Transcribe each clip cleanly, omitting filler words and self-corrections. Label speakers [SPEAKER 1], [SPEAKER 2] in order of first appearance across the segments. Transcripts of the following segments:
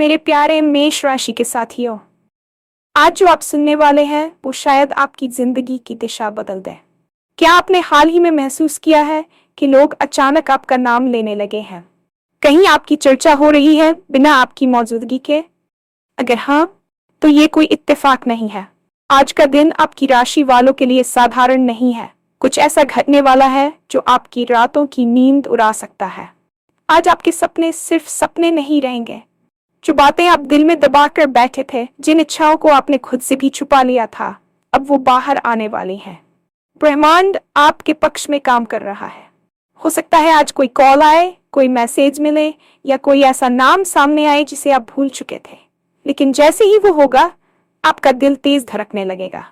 [SPEAKER 1] मेरे प्यारे मेष राशि के साथियों, आज जो आप सुनने वाले हैं वो शायद आपकी जिंदगी की दिशा बदल दे। क्या आपने हाल ही में महसूस किया है कि लोग अचानक आपका नाम लेने लगे हैं? कहीं आपकी चर्चा हो रही है बिना आपकी मौजूदगी के? अगर हाँ, तो ये कोई इत्तेफाक नहीं है। आज का दिन आपकी राशि वालों के लिए साधारण नहीं है। कुछ ऐसा घटने वाला है जो आपकी रातों की नींद उड़ा सकता है। आज आपके सपने सिर्फ सपने नहीं रहेंगे। जो बातें आप दिल में दबा कर बैठे थे, जिन इच्छाओं को आपने खुद से भी छुपा लिया था, अब वो बाहर आने वाली हैं। ब्रह्मांड आपके पक्ष में काम कर रहा है। हो सकता है आज कोई कॉल आए, कोई मैसेज मिले या कोई ऐसा नाम सामने आए जिसे आप भूल चुके थे। लेकिन जैसे ही वो होगा, आपका दिल तेज धड़कने लगेगा,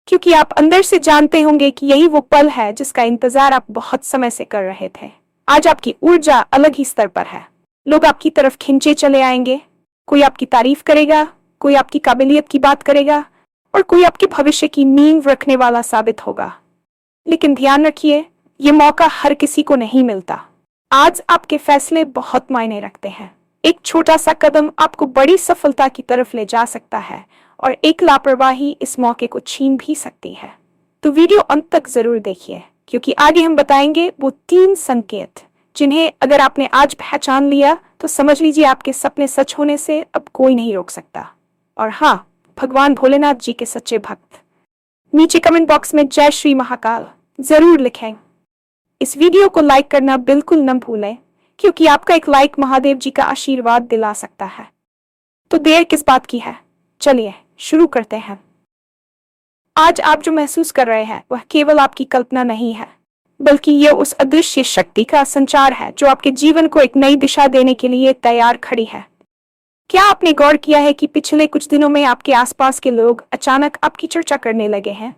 [SPEAKER 1] क्योंकि आप अंदर से जानते होंगे कि यही वो पल है जिसका इंतजार आप बहुत समय से कर रहे थे। आज आपकी ऊर्जा अलग ही स्तर पर है। लोग आपकी तरफ खिंचे चले आएंगे। कोई आपकी तारीफ करेगा, कोई आपकी काबिलियत की बात करेगा और कोई आपके भविष्य की नींव रखने वाला साबित होगा। लेकिन ध्यान रखिए, ये मौका हर किसी को नहीं मिलता। आज आपके फैसले बहुत मायने रखते हैं। एक छोटा सा कदम आपको बड़ी सफलता की तरफ ले जा सकता है और एक लापरवाही इस मौके को छीन भी सकती है। तो वीडियो अंत तक जरूर देखिए, क्योंकि आगे हम बताएंगे वो 3 संकेत जिन्हें अगर आपने आज पहचान लिया तो समझ लीजिए आपके सपने सच होने से अब कोई नहीं रोक सकता। और हाँ, भगवान भोलेनाथ जी के सच्चे भक्त नीचे कमेंट बॉक्स में जय श्री महाकाल जरूर लिखें। इस वीडियो को लाइक करना बिल्कुल न भूलें, क्योंकि आपका एक लाइक महादेव जी का आशीर्वाद दिला सकता है। तो देर किस बात की है, चलिए शुरू करते हैं। आज आप जो महसूस कर रहे हैं वह केवल आपकी कल्पना नहीं है, बल्कि यह उस अदृश्य शक्ति का संचार है जो आपके जीवन को एक नई दिशा देने के लिए तैयार खड़ी है। क्या आपने गौर किया है कि पिछले कुछ दिनों में आपके आसपास के लोग अचानक आपकी चर्चा करने लगे हैं?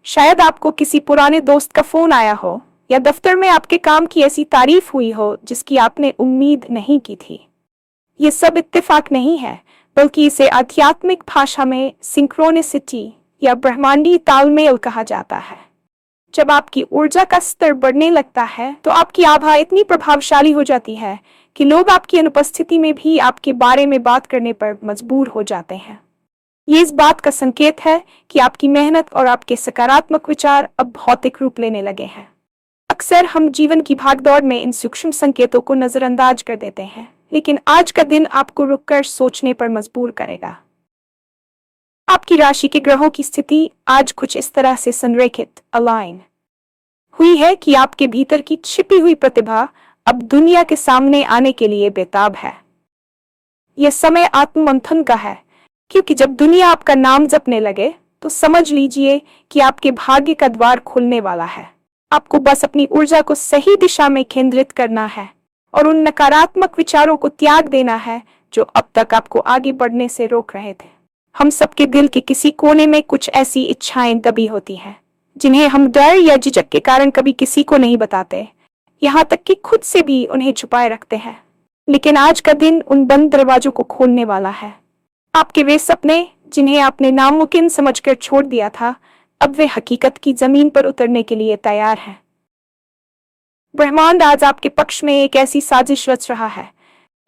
[SPEAKER 1] शायद आपको किसी पुराने दोस्त का फोन आया हो या दफ्तर में आपके काम की ऐसी तारीफ हुई हो जिसकी आपने उम्मीद नहीं की थी। ये सब इत्तेफाक नहीं है, बल्कि इसे आध्यात्मिक भाषा में सिंक्रोनिसिटी या ब्रह्मांडीय तालमेल कहा जाता है। जब आपकी ऊर्जा का स्तर बढ़ने लगता है तो आपकी आभा इतनी प्रभावशाली हो जाती है कि लोग आपकी अनुपस्थिति में भी आपके बारे में बात करने पर मजबूर हो जाते हैं। ये इस बात का संकेत है कि आपकी मेहनत और आपके सकारात्मक विचार अब भौतिक रूप लेने लगे हैं। अक्सर हम जीवन की भागदौड़ में इन सूक्ष्म संकेतों को नजरअंदाज कर देते हैं, लेकिन आज का दिन आपको रुककर सोचने पर मजबूर करेगा। आपकी राशि के ग्रहों की स्थिति आज कुछ इस तरह से संरेखित अलाइन हुई है कि आपके भीतर की छिपी हुई प्रतिभा अब दुनिया के सामने आने के लिए बेताब है। यह समय आत्ममंथन का है, क्योंकि जब दुनिया आपका नाम जपने लगे तो समझ लीजिए कि आपके भाग्य का द्वार खुलने वाला है। आपको बस अपनी ऊर्जा को सही दिशा में केंद्रित करना है और उन नकारात्मक विचारों को त्याग देना है जो अब तक आपको आगे बढ़ने से रोक रहे थे। हम सबके दिल के किसी कोने में कुछ ऐसी इच्छाएं दबी होती हैं जिन्हें हम डर या झिझक के कारण कभी किसी को नहीं बताते, यहाँ तक कि खुद से भी उन्हें छुपाए रखते हैं। लेकिन आज का दिन उन बंद दरवाजों को खोलने वाला है। आपके वे सपने जिन्हें आपने नामुमकिन समझकर छोड़ दिया था, अब वे हकीकत की जमीन पर उतरने के लिए तैयार हैं। ब्रह्मांड आज आपके पक्ष में एक ऐसी साजिश रच रहा है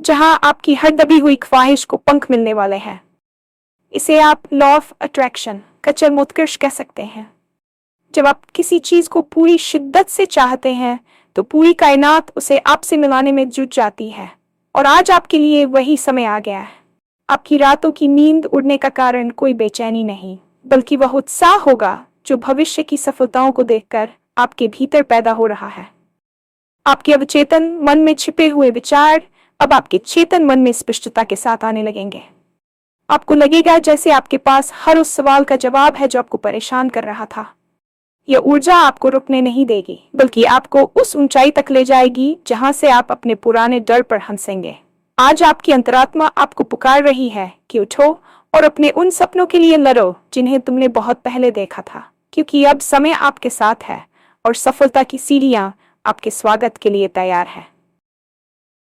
[SPEAKER 1] जहां आपकी हर दबी हुई ख्वाहिश को पंख मिलने वाले हैं। इसे आप लॉ ऑफ अट्रैक्शन का चरमोत्कर्ष कह सकते हैं। जब आप किसी चीज को पूरी शिद्दत से चाहते हैं तो पूरी कायनात उसे आपसे मिलाने में जुट जाती है, और आज आपके लिए वही समय आ गया है। आपकी रातों की नींद उड़ने का कारण कोई बेचैनी नहीं, बल्कि वह उत्साह होगा जो भविष्य की सफलताओं को देखकर आपके भीतर पैदा हो रहा है। आपके अवचेतन मन में छिपे हुए विचार अब आपके चेतन मन में स्पष्टता के साथ आने लगेंगे। आपको लगेगा जैसे आपके पास हर उस सवाल का जवाब है जो आपको परेशान कर रहा था। यह ऊर्जा आपको रुकने नहीं देगी, बल्कि आपको उस ऊंचाई तक ले जाएगी जहां से आप अपने पुराने डर पर हंसेंगे। आज आपकी अंतरात्मा आपको पुकार रही है कि उठो और अपने उन सपनों के लिए लड़ो जिन्हें तुमने बहुत पहले देखा था, क्योंकि अब समय आपके साथ है और सफलता की सीढ़ियां आपके स्वागत के लिए तैयार है।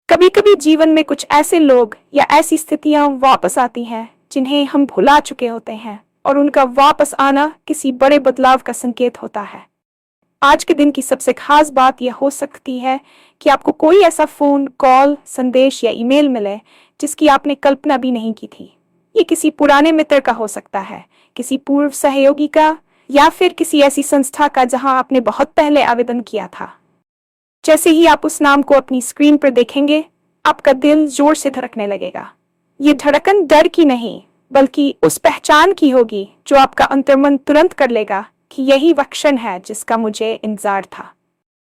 [SPEAKER 1] कभी कभी जीवन में कुछ ऐसे लोग या ऐसी स्थितियां वापस आती हैं जिन्हें हम भुला चुके होते हैं, और उनका वापस आना किसी बड़े बदलाव का संकेत होता है। आज के दिन की सबसे खास बात यह हो सकती है कि आपको कोई ऐसा फोन कॉल संदेश या ईमेल मिले जिसकी आपने कल्पना भी नहीं की थी। ये किसी पुराने मित्र का हो सकता है, किसी पूर्व सहयोगी का, या फिर किसी ऐसी संस्था का जहां आपने बहुत पहले आवेदन किया था। जैसे ही आप उस नाम को अपनी स्क्रीन पर देखेंगे, आपका दिल जोर से धड़कने लगेगा। ये धड़कन डर की नहीं, बल्कि उस पहचान की होगी जो आपका अंतर्मन तुरंत कर लेगा कि यही वह क्षण है जिसका मुझे इंतजार था।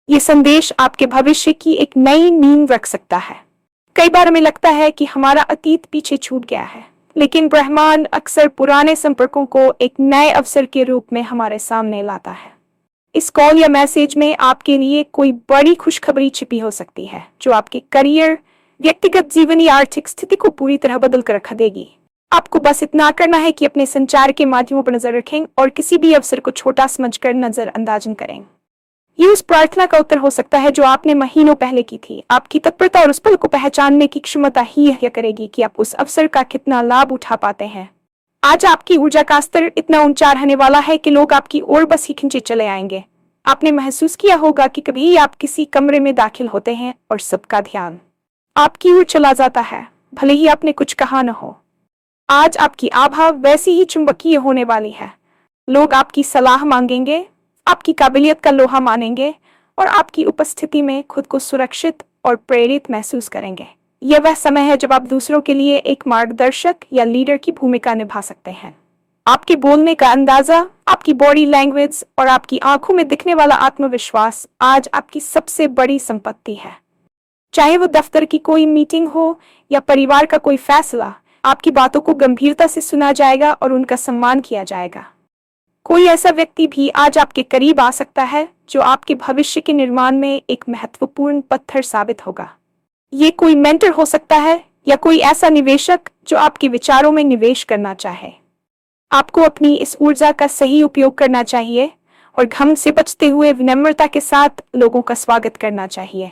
[SPEAKER 1] ये संदेश आपके भविष्य की एक नई नींव रख सकता है। कई बार हमें लगता है कि हमारा अतीत पीछे छूट गया है, लेकिन ब्रह्मांड अक्सर पुराने संपर्कों को एक नए अवसर के रूप में हमारे सामने लाता है। इस कॉल या मैसेज में आपके लिए कोई बड़ी खुशखबरी छिपी हो सकती है जो आपके करियर, व्यक्तिगत जीवन या आर्थिक स्थिति को पूरी तरह बदल कर रख देगी। आपको बस इतना करना है कि अपने संचार के माध्यमों पर नजर रखें और किसी भी अवसर को छोटा समझकर नजरअंदाज करें। ये उस प्रार्थना का उत्तर हो सकता है जो आपने महीनों पहले की थी। आपकी तत्परता और उस पल को पहचानने की क्षमता ही यह करेगी कि आप उस अवसर का कितना लाभ उठा पाते हैं। आज आपकी ऊर्जा का स्तर इतना ऊंचा रहने वाला है कि लोग आपकी ओर बस ही खिंचे चले आएंगे। आपने महसूस किया होगा कि कभी आप किसी कमरे में दाखिल होते हैं और सबका ध्यान आपकी ओर चला जाता है, भले ही आपने कुछ कहा न हो। आज आपकी आभा वैसी ही चुंबकीय होने वाली है। लोग आपकी सलाह मांगेंगे, आपकी काबिलियत का लोहा मानेंगे और आपकी उपस्थिति में खुद को सुरक्षित और प्रेरित महसूस करेंगे। यह वह समय है जब आप दूसरों के लिए एक मार्गदर्शक या लीडर की भूमिका निभा सकते हैं। आपके बोलने का अंदाजा, आपकी बॉडी लैंग्वेज और आपकी आंखों में दिखने वाला आत्मविश्वास आज आपकी सबसे बड़ी संपत्ति है। चाहे वो दफ्तर की कोई मीटिंग हो या परिवार का कोई फैसला, आपकी बातों को गंभीरता से सुना जाएगा और उनका सम्मान किया जाएगा। कोई ऐसा व्यक्ति भी आज आपके करीब आ सकता है जो आपके भविष्य के निर्माण में एक महत्वपूर्ण पत्थर साबित होगा। ये कोई मेंटर हो सकता है या कोई ऐसा निवेशक जो आपके विचारों में निवेश करना चाहे। आपको अपनी इस ऊर्जा का सही उपयोग करना चाहिए और घमंड से बचते हुए विनम्रता के साथ लोगों का स्वागत करना चाहिए।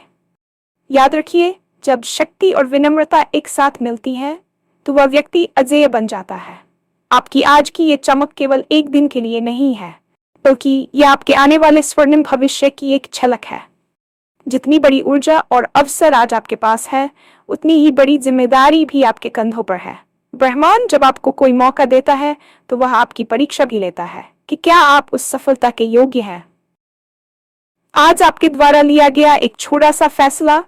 [SPEAKER 1] याद रखिए, जब शक्ति और विनम्रता एक साथ मिलती है तो वह व्यक्ति अजेय बन जाता है। आपकी आज की ये चमक केवल एक दिन के लिए नहीं है, बल्कि यह आपके आने वाले स्वर्णिम भविष्य की एक झलक है। जितनी बड़ी ऊर्जा और अवसर आज आपके पास है, उतनी ही बड़ी जिम्मेदारी भी आपके कंधों पर है। ब्रह्मांड जब आपको कोई मौका देता है तो वह आपकी परीक्षा भी लेता है कि क्या आप उस सफलता के योग्य हैं। आज आपके द्वारा लिया गया एक छोटा सा फैसला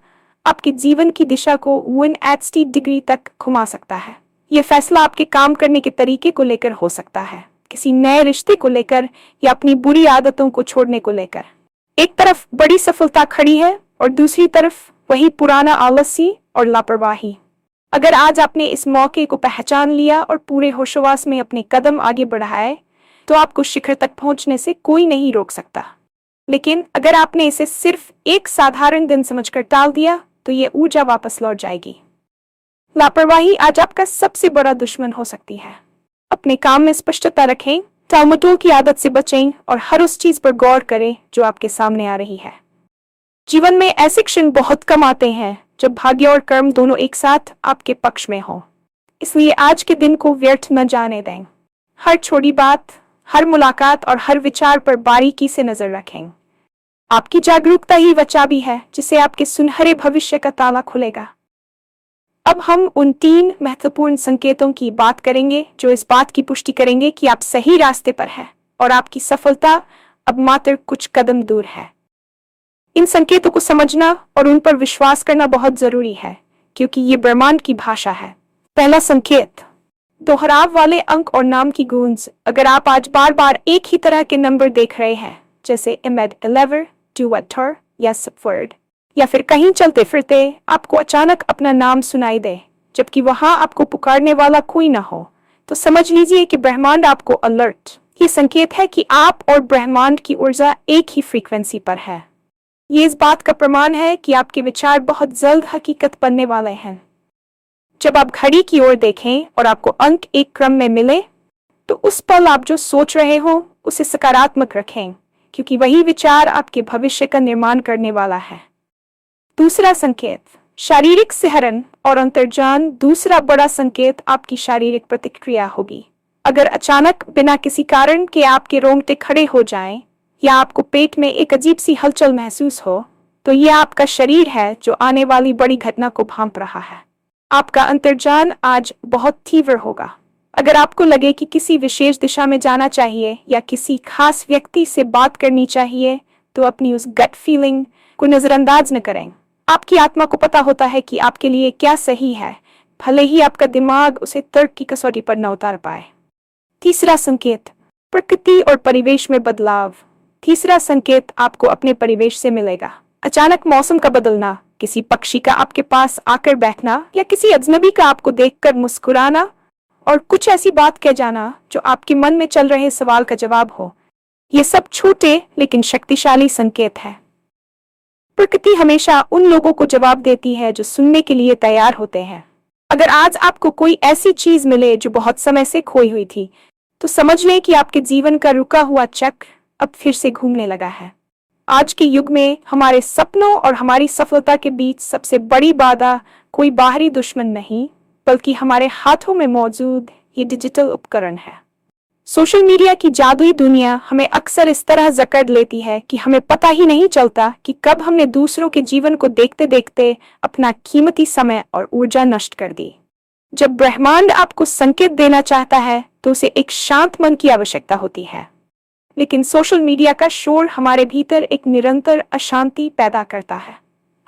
[SPEAKER 1] आपके जीवन की दिशा को 180 डिग्री तक घुमा सकता है। यह फैसला आपके काम करने के तरीके को लेकर हो सकता है, किसी नए रिश्ते को लेकर या अपनी बुरी आदतों को छोड़ने को लेकर। एक तरफ बड़ी सफलता खड़ी है और दूसरी तरफ वही पुराना आलस्य और लापरवाही। अगर आज आपने इस मौके को पहचान लिया और पूरे होशोवास में अपने कदम आगे बढ़ाए, तो आपको शिखर तक पहुंचने से कोई नहीं रोक सकता। लेकिन अगर आपने इसे सिर्फ एक साधारण दिन समझकर टाल दिया, तो ये ऊर्जा वापस लौट जाएगी। लापरवाही आज आपका सबसे बड़ा दुश्मन हो सकती है। अपने काम में स्पष्टता रखें, टालमटोल की आदत से बचें और हर उस चीज पर गौर करें जो आपके सामने आ रही है। जीवन में ऐसे क्षण बहुत कम आते हैं जब भाग्य और कर्म दोनों एक साथ आपके पक्ष में हो। इसलिए आज के दिन को व्यर्थ न जाने दें। हर छोटी बात, हर मुलाकात और हर विचार पर बारीकी से नजर रखें। आपकी जागरूकता ही वह चाबी है जिसे आपके सुनहरे भविष्य का ताला खुलेगा। अब हम उन 3 महत्वपूर्ण संकेतों की बात करेंगे जो इस बात की पुष्टि करेंगे कि आप सही रास्ते पर हैं और आपकी सफलता अब मात्र कुछ कदम दूर है। इन संकेतों को समझना और उन पर विश्वास करना बहुत जरूरी है, क्योंकि ये ब्रह्मांड की भाषा है। पहला संकेत, दोहराव वाले अंक और नाम की गूंज। अगर आप आज बार बार एक ही तरह के नंबर देख रहे हैं, जैसे इमेड 11, डुअटर या सबवर्ड, या फिर कहीं चलते फिरते आपको अचानक अपना नाम सुनाई दे जबकि वहां आपको पुकारने वाला कोई ना हो, तो समझ लीजिए कि ब्रह्मांड आपको अलर्ट। ये संकेत है कि आप और ब्रह्मांड की ऊर्जा एक ही फ्रीक्वेंसी पर है। ये इस बात का प्रमाण है कि आपके विचार बहुत जल्द हकीकत बनने वाले हैं। जब आप घड़ी की ओर देखें और आपको अंक एक क्रम में मिले, तो उस पल आप जो सोच रहे हो उसे सकारात्मक रखें, क्योंकि वही विचार आपके भविष्य का निर्माण करने वाला है। दूसरा संकेत, शारीरिक सिहरन और अंतर्ज्ञान। दूसरा बड़ा संकेत आपकी शारीरिक प्रतिक्रिया होगी। अगर अचानक बिना किसी कारण के आपके रोंगटे खड़े हो जाएं, या आपको पेट में एक अजीब सी हलचल महसूस हो, तो यह आपका शरीर है जो आने वाली बड़ी घटना को भांप रहा है। आपका अंतर्ज्ञान आज बहुत तीव्र होगा। अगर आपको लगे कि किसी विशेष दिशा में जाना चाहिए या किसी खास व्यक्ति से बात करनी चाहिए, तो अपनी उस गट फीलिंग को नजरअंदाज न करें। आपकी आत्मा को पता होता है कि आपके लिए क्या सही है, भले ही आपका दिमाग उसे तर्क की कसौटी पर न उतार पाए। तीसरा संकेत, प्रकृति और परिवेश में बदलाव। तीसरा संकेत आपको अपने परिवेश से मिलेगा। अचानक मौसम का बदलना, किसी पक्षी का आपके पास आकर बैठना या किसी अजनबी का आपको देखकर मुस्कुराना और कुछ ऐसी बात कह जाना जो आपके मन में चल रहे सवाल का जवाब हो। ये सब छोटे लेकिन शक्तिशाली संकेत है। प्रकृति हमेशा उन लोगों को जवाब देती है जो सुनने के लिए तैयार होते हैं। अगर आज आपको कोई ऐसी चीज मिले जो बहुत समय से खोई हुई थी, तो समझ लें कि आपके जीवन का रुका हुआ चक्र अब फिर से घूमने लगा है। आज के युग में हमारे सपनों और हमारी सफलता के बीच सबसे बड़ी बाधा कोई बाहरी दुश्मन नहीं, बल्कि हमारे हाथों में मौजूद ये डिजिटल उपकरण है। सोशल मीडिया की जादुई दुनिया हमें अक्सर इस तरह जकड़ लेती है कि हमें पता ही नहीं चलता कि कब हमने दूसरों के जीवन को देखते देखते अपना कीमती समय और ऊर्जा नष्ट कर दी। जब ब्रह्मांड आपको संकेत देना चाहता है, तो उसे एक शांत मन की आवश्यकता होती है। लेकिन सोशल मीडिया का शोर हमारे भीतर एक निरंतर अशांति पैदा करता है।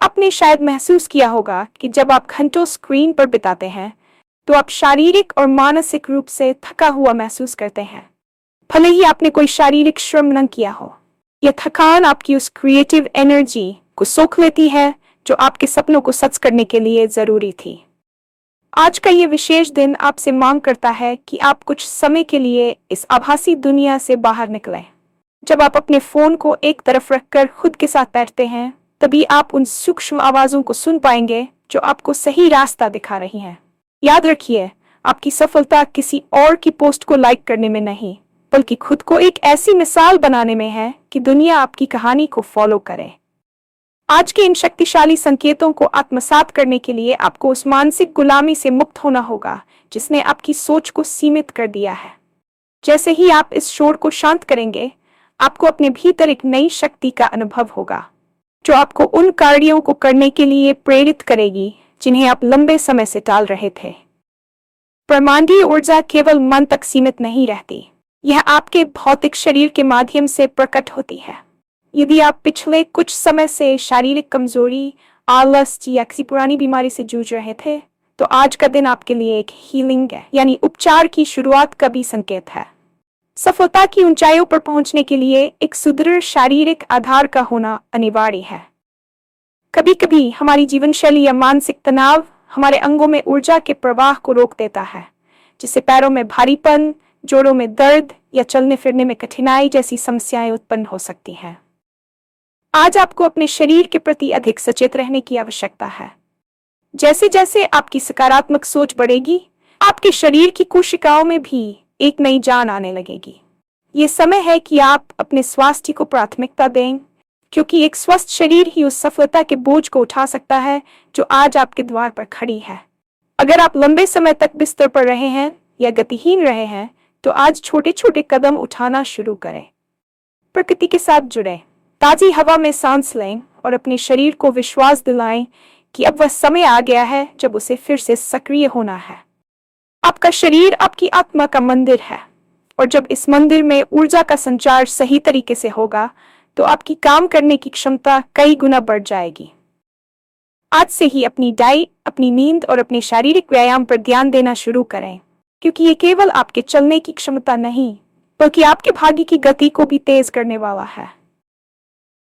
[SPEAKER 1] आपने शायद महसूस किया होगा कि जब आप घंटों स्क्रीन पर बिताते हैं, तो आप शारीरिक और मानसिक रूप से थका हुआ महसूस करते हैं, भले ही आपने कोई शारीरिक श्रम न किया हो। यह थकान आपकी उस क्रिएटिव एनर्जी को सोख लेती है जो आपके सपनों को सच करने के लिए जरूरी थी। आज का ये विशेष दिन आपसे मांग करता है कि आप कुछ समय के लिए इस आभासी दुनिया से बाहर निकलें। जब आप अपने फोन को एक तरफ रखकर खुद के साथ बैठते हैं, तभी आप उन सूक्ष्म आवाजों को सुन पाएंगे जो आपको सही रास्ता दिखा रही हैं। याद रखिए, आपकी सफलता किसी और की पोस्ट को लाइक करने में नहीं, बल्कि खुद को एक ऐसी मिसाल बनाने में है कि दुनिया आपकी कहानी को फॉलो करे। आज के इन शक्तिशाली संकेतों को आत्मसात करने के लिए आपको उस मानसिक गुलामी से मुक्त होना होगा जिसने आपकी सोच को सीमित कर दिया है। जैसे ही आप इस शोर को शांत करेंगे, आपको अपने भीतर एक नई शक्ति का अनुभव होगा जो आपको उन कार्यों को करने के लिए प्रेरित करेगी जिन्हें आप लंबे समय से टाल रहे थे। ब्रह्मांडीय ऊर्जा केवल मन तक सीमित नहीं रहती, यह आपके भौतिक शरीर के माध्यम से प्रकट होती है। यदि आप पिछले कुछ समय से शारीरिक कमजोरी, आलस या किसी पुरानी बीमारी से जूझ रहे थे, तो आज का दिन आपके लिए एक हीलिंग है, यानी उपचार की शुरुआत का भी संकेत है। सफलता की ऊंचाइयों पर पहुंचने के लिए एक सुदृढ़ शारीरिक आधार का होना अनिवार्य है। कभी कभी हमारी जीवन शैली या मानसिक तनाव हमारे अंगों में ऊर्जा के प्रवाह को रोक देता है, जिससे पैरों में भारीपन, जोड़ों में दर्द या चलने फिरने में कठिनाई जैसी समस्याएं उत्पन्न हो सकती हैं। आज आपको अपने शरीर के प्रति अधिक सचेत रहने की आवश्यकता है। जैसे जैसे आपकी सकारात्मक सोच बढ़ेगी, आपके शरीर की कोशिकाओं में भी एक नई जान आने लगेगी। ये समय है कि आप अपने स्वास्थ्य को प्राथमिकता दें, क्योंकि एक स्वस्थ शरीर ही उस सफलता के बोझ को उठा सकता है जो आज आपके द्वार पर खड़ी है। अगर आप लंबे समय तक बिस्तर पर रहे हैं या गतिहीन रहे हैं, तो आज छोटे छोटे कदम उठाना शुरू करें। प्रकृति के साथ जुड़ें, ताजी हवा में सांस लें और अपने शरीर को विश्वास दिलाएं कि अब वह समय आ गया है जब उसे फिर से सक्रिय होना है। आपका शरीर आपकी आत्मा का मंदिर है, और जब इस मंदिर में ऊर्जा का संचार सही तरीके से होगा, तो आपकी काम करने की क्षमता कई गुना बढ़ जाएगी। आज से ही अपनी डाइट, अपनी नींद और अपने शारीरिक व्यायाम पर ध्यान देना शुरू करें, क्योंकि ये केवल आपके चलने की क्षमता नहीं, बल्कि आपके भाग्य की गति को भी तेज करने वाला है।